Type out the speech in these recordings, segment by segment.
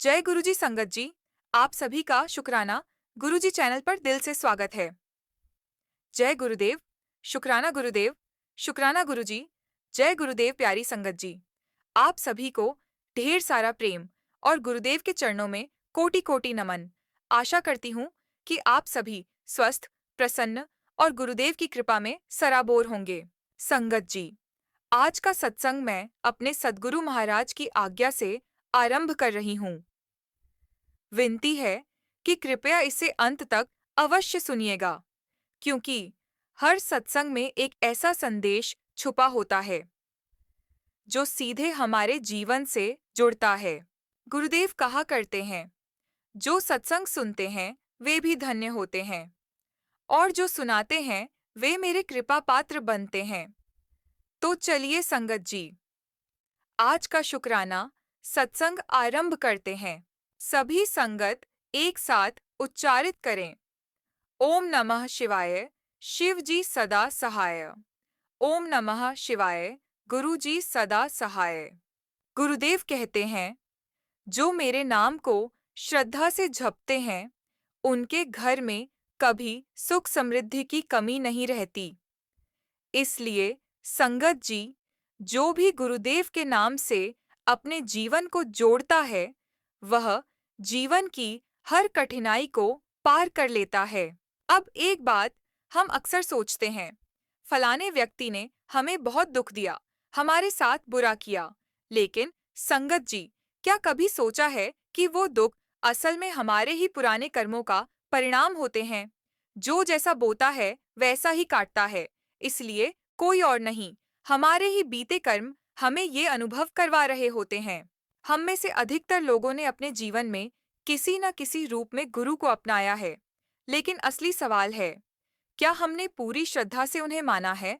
जय गुरुजी संगत जी। आप सभी का शुक्राना गुरुजी चैनल पर दिल से स्वागत है। जय गुरुदेव। शुक्राना गुरुदेव। शुक्राना गुरुजी। जय गुरुदेव प्यारी संगत जी। आप सभी को ढेर सारा प्रेम और गुरुदेव के चरणों में कोटि कोटि नमन। आशा करती हूँ कि आप सभी स्वस्थ, प्रसन्न और गुरुदेव की कृपा में सराबोर होंगे। संगत जी, आज का सत्संग मैं अपने सद्गुरु महाराज की आज्ञा से आरंभ कर रही हूँ। विनती है कि कृपया इसे अंत तक अवश्य सुनिएगा, क्योंकि हर सत्संग में एक ऐसा संदेश छुपा होता है जो सीधे हमारे जीवन से जुड़ता है। गुरुदेव कहा करते हैं, जो सत्संग सुनते हैं वे भी धन्य होते हैं, और जो सुनाते हैं वे मेरे कृपा पात्र बनते हैं। तो चलिए संगत जी, आज का शुक्राना सत्संग आरंभ करते हैं। सभी संगत एक साथ उच्चारित करें। ओम नमः शिवाय, शिव जी सदा सहाय। ओम नमः शिवाय, गुरु जी सदा सहाय। गुरुदेव कहते हैं, जो मेरे नाम को श्रद्धा से जपते हैं, उनके घर में कभी सुख समृद्धि की कमी नहीं रहती। इसलिए संगत जी, जो भी गुरुदेव के नाम से अपने जीवन को जोड़ता है, वह जीवन की हर कठिनाई को पार कर लेता है। अब एक बात हम अक्सर सोचते हैं, फलाने व्यक्ति ने हमें बहुत दुख दिया, हमारे साथ बुरा किया। लेकिन संगत जी, क्या कभी सोचा है कि वो दुख असल में हमारे ही पुराने कर्मों का परिणाम होते हैं? जो जैसा बोता है वैसा ही काटता है। इसलिए कोई और नहीं, हमारे ही बीते कर्म हमें ये अनुभव करवा रहे होते हैं। हम में से अधिकतर लोगों ने अपने जीवन में किसी न किसी रूप में गुरु को अपनाया है, लेकिन असली सवाल है, क्या हमने पूरी श्रद्धा से उन्हें माना है?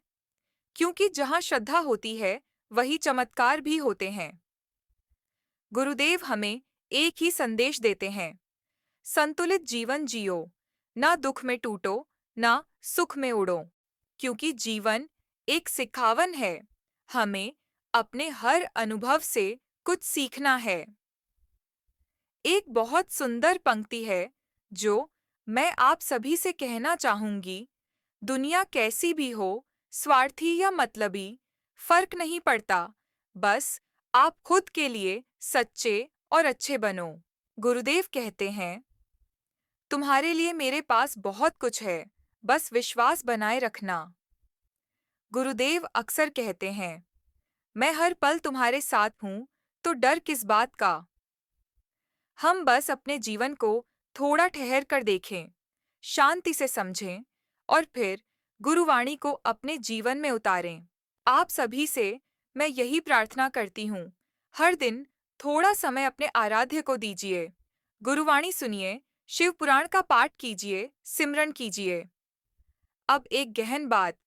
क्योंकि जहाँ श्रद्धा होती है, वही चमत्कार भी होते हैं। गुरुदेव हमें एक ही संदेश देते हैं, संतुलित जीवन जियो, ना दुख में टूटो, ना सुख में उड़ो। क्योंकि जीवन एक सिखावन है, हमें अपने हर अनुभव से कुछ सीखना है। एक बहुत सुंदर पंक्ति है जो मैं आप सभी से कहना चाहूंगी, दुनिया कैसी भी हो, स्वार्थी या मतलबी, फर्क नहीं पड़ता, बस आप खुद के लिए सच्चे और अच्छे बनो। गुरुदेव कहते हैं, तुम्हारे लिए मेरे पास बहुत कुछ है, बस विश्वास बनाए रखना। गुरुदेव अक्सर कहते हैं, मैं हर पल तुम्हारे साथ हूँ, तो डर किस बात का। हम बस अपने जीवन को थोड़ा ठहर कर देखें, शांति से समझें और फिर गुरुवाणी को अपने जीवन में उतारें। आप सभी से मैं यही प्रार्थना करती हूँ, हर दिन थोड़ा समय अपने आराध्य को दीजिए, गुरुवाणी सुनिए, शिव पुराण का पाठ कीजिए, सिमरन कीजिए। अब एक गहन बात,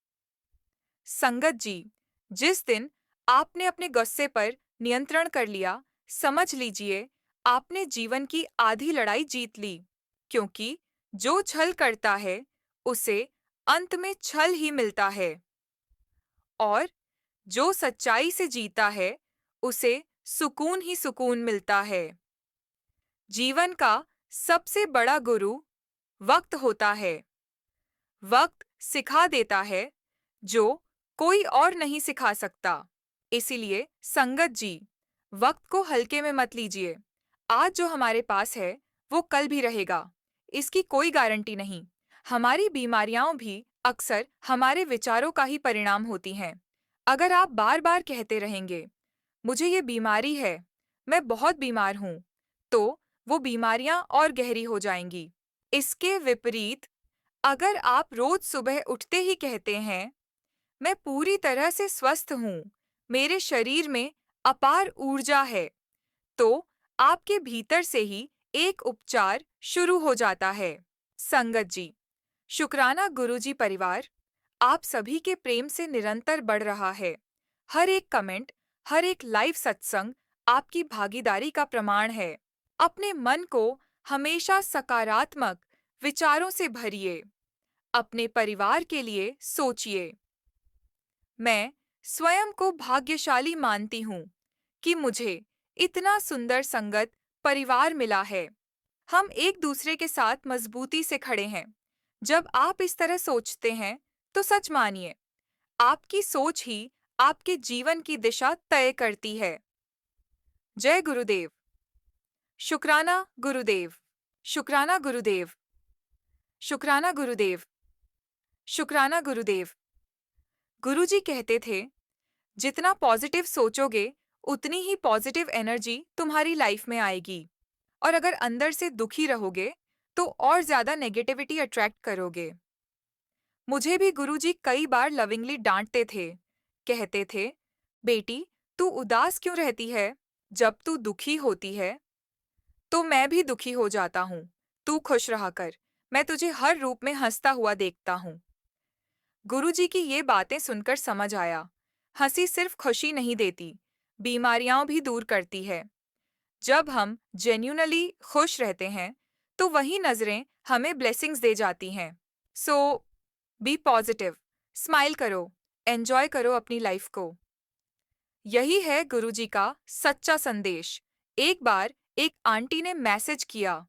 संगत जी, जिस दिन आपने अपने गुस्से पर नियंत्रण कर लिया, समझ लीजिए आपने जीवन की आधी लड़ाई जीत ली। क्योंकि जो छल करता है, उसे अंत में छल ही मिलता है, और जो सच्चाई से जीता है, उसे सुकून ही सुकून मिलता है। जीवन का सबसे बड़ा गुरु वक्त होता है। वक्त सिखा देता है जो कोई और नहीं सिखा सकता। इसीलिए संगत जी, वक्त को हल्के में मत लीजिए। आज जो हमारे पास है वो कल भी रहेगा, इसकी कोई गारंटी नहीं। हमारी बीमारियां भी अक्सर हमारे विचारों का ही परिणाम होती हैं। अगर आप बार बार कहते रहेंगे, मुझे ये बीमारी है, मैं बहुत बीमार हूँ, तो वो बीमारियां और गहरी हो जाएंगी। इसके विपरीत, अगर आप रोज सुबह उठते ही कहते हैं, मैं पूरी तरह से स्वस्थ हूँ, मेरे शरीर में अपार ऊर्जा है, तो आपके भीतर से ही एक उपचार शुरू हो जाता है। संगत जी, शुक्राना गुरुजी परिवार, आप सभी के प्रेम से निरंतर बढ़ रहा है। हर एक कमेंट, हर एक लाइव सत्संग आपकी भागीदारी का प्रमाण है। अपने मन को हमेशा सकारात्मक विचारों से भरिए। अपने परिवार के लिए सोचिए। मैं स्वयं को भाग्यशाली मानती हूँ कि मुझे इतना सुंदर संगत परिवार मिला है। हम एक दूसरे के साथ मजबूती से खड़े हैं। जब आप इस तरह सोचते हैं, तो सच मानिए, आपकी सोच ही आपके जीवन की दिशा तय करती है। जय गुरुदेव। शुक्राना गुरुदेव। शुक्राना गुरुदेव। शुक्राना गुरुदेव। शुक्राना गुरुदेव। गुरुजी कहते थे, जितना पॉजिटिव सोचोगे, उतनी ही पॉजिटिव एनर्जी तुम्हारी लाइफ में आएगी। और अगर अंदर से दुखी रहोगे, तो और ज्यादा नेगेटिविटी अट्रैक्ट करोगे। मुझे भी गुरुजी कई बार लविंगली डांटते थे। कहते थे, बेटी, तू उदास क्यों रहती है? जब तू दुखी होती है, तो मैं भी दुखी हो जाता हूँ। तू खुश रहा कर, मैं तुझे हर रूप में हंसता हुआ देखता हूँ। गुरुजी की ये बातें सुनकर समझ आया, हंसी सिर्फ खुशी नहीं देती, बीमारियां भी दूर करती है। जब हम जेन्युइनली खुश रहते हैं, तो वही नजरें हमें ब्लेसिंग्स दे जाती हैं। सो बी पॉजिटिव, स्माइल करो, एंजॉय करो अपनी लाइफ को। यही है गुरुजी का सच्चा संदेश। एक बार एक आंटी ने मैसेज किया,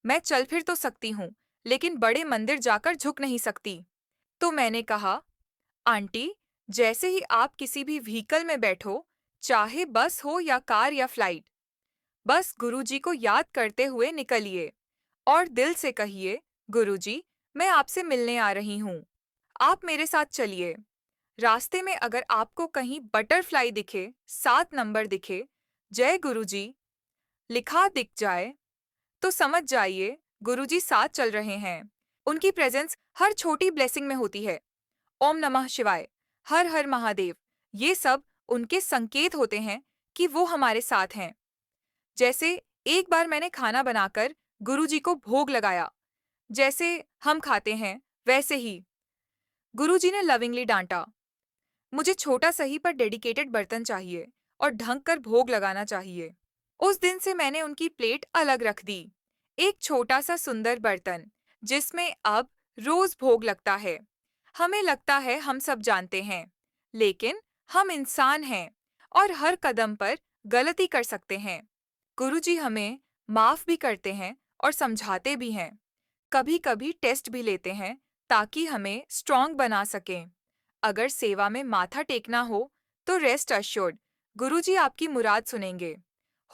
मैं चल फिर तो सकती हूँ, लेकिन बड़े मंदिर जाकर झुक नहीं सकती। तो मैंने कहा, आंटी, जैसे ही आप किसी भी व्हीकल में बैठो, चाहे बस हो या कार या फ्लाइट, बस गुरुजी को याद करते हुए निकलिए और दिल से कहिए, गुरुजी, मैं आपसे मिलने आ रही हूँ। आप मेरे साथ चलिए। रास्ते में अगर आपको कहीं बटरफ्लाई दिखे, 7 नंबर दिखे, जय गुरुजी लिखा दिख जाए, तो समझ जाइए गुरुजी साथ चल रहे हैं। उनकी प्रेजेंस हर छोटी ब्लेसिंग में होती है। ओम नमः शिवाय, हर हर महादेव, ये सब उनके संकेत होते हैं कि वो हमारे साथ हैं। जैसे एक बार मैंने खाना बनाकर गुरुजी को भोग लगाया, जैसे हम खाते हैं वैसे ही। गुरुजी ने लविंगली डांटा, मुझे छोटा सही पर डेडिकेटेड बर्तन चाहिए और ढंग कर भोग लगाना चाहिए। उस दिन से मैंने उनकी प्लेट अलग रख दी, एक छोटा सा सुंदर बर्तन, जिसमें अब रोज भोग लगता है। हमें लगता है हम सब जानते हैं, लेकिन हम इंसान हैं और हर कदम पर गलती कर सकते हैं। गुरुजी हमें माफ भी करते हैं और समझाते भी हैं। कभी कभी टेस्ट भी लेते हैं, ताकि हमें स्ट्रांग बना सकें। अगर सेवा में माथा टेकना हो, तो रेस्ट अश्योर्ड, गुरुजी आपकी मुराद सुनेंगे।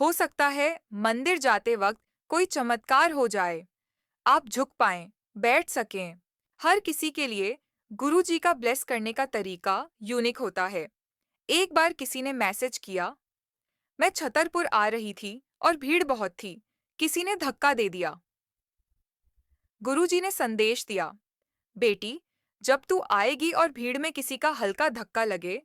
हो सकता है मंदिर जाते वक्त कोई चमत्कार हो जाए, आप झुक पाएं, बैठ सकें। हर किसी के लिए गुरुजी का ब्लेस करने का तरीका यूनिक होता है। एक बार किसी ने मैसेज किया, मैं छतरपुर आ रही थी और भीड़ बहुत थी, किसी ने धक्का दे दिया। गुरुजी ने संदेश दिया, बेटी, जब तू आएगी और भीड़ में किसी का हल्का धक्का लगे,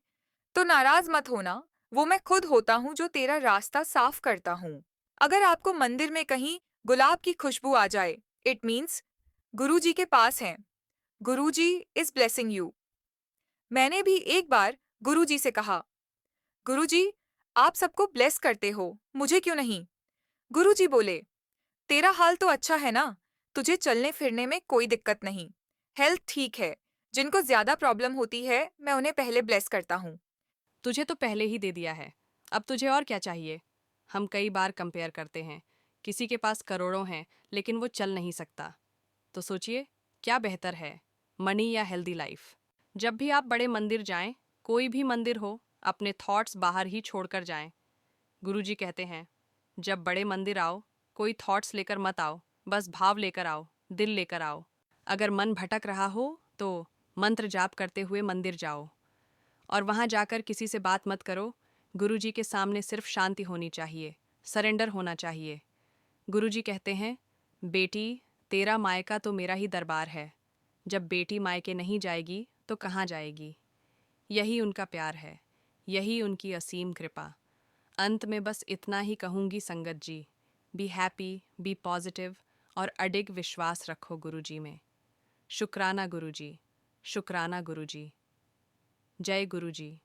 तो नाराज मत होना, वो मैं खुद होता हूँ जो तेरा रास्ता साफ करता हूँ। अगर आपको मंदिर में कहीं गुलाब की खुशबू आ जाए, इट मीन्स गुरुजी के पास हैं। गुरुजी इज ब्लेसिंग यू। मैंने भी एक बार गुरुजी से कहा, गुरुजी, आप सबको ब्लेस करते हो, मुझे क्यों नहीं? गुरुजी बोले, तेरा हाल तो अच्छा है ना, तुझे चलने फिरने में कोई दिक्कत नहीं, हेल्थ ठीक है। जिनको ज्यादा प्रॉब्लम होती है, मैं उन्हें पहले ब्लेस करता हूँ। तुझे तो पहले ही दे दिया है, अब तुझे और क्या चाहिए? हम कई बार कंपेयर करते हैं, किसी के पास करोड़ों हैं लेकिन वो चल नहीं सकता। तो सोचिए, क्या बेहतर है, मनी या हेल्दी लाइफ? जब भी आप बड़े मंदिर जाएं, कोई भी मंदिर हो, अपने थॉट्स बाहर ही छोड़कर जाएं। गुरुजी कहते हैं, जब बड़े मंदिर आओ, कोई थॉट्स लेकर मत आओ, बस भाव लेकर आओ, दिल लेकर आओ। अगर मन भटक रहा हो तो मंत्र जाप करते हुए मंदिर जाओ, और वहाँ जाकर किसी से बात मत करो। गुरुजी के सामने सिर्फ शांति होनी चाहिए, सरेंडर होना चाहिए। गुरुजी कहते हैं, बेटी, तेरा मायका तो मेरा ही दरबार है। जब बेटी मायके नहीं जाएगी तो कहाँ जाएगी? यही उनका प्यार है, यही उनकी असीम कृपा। अंत में बस इतना ही कहूँगी संगत जी, बी हैप्पी, बी पॉजिटिव और अडिग विश्वास रखो गुरुजी में। शुक्राना गुरुजी, शुक्राना गुरुजी। जय गुरुजी।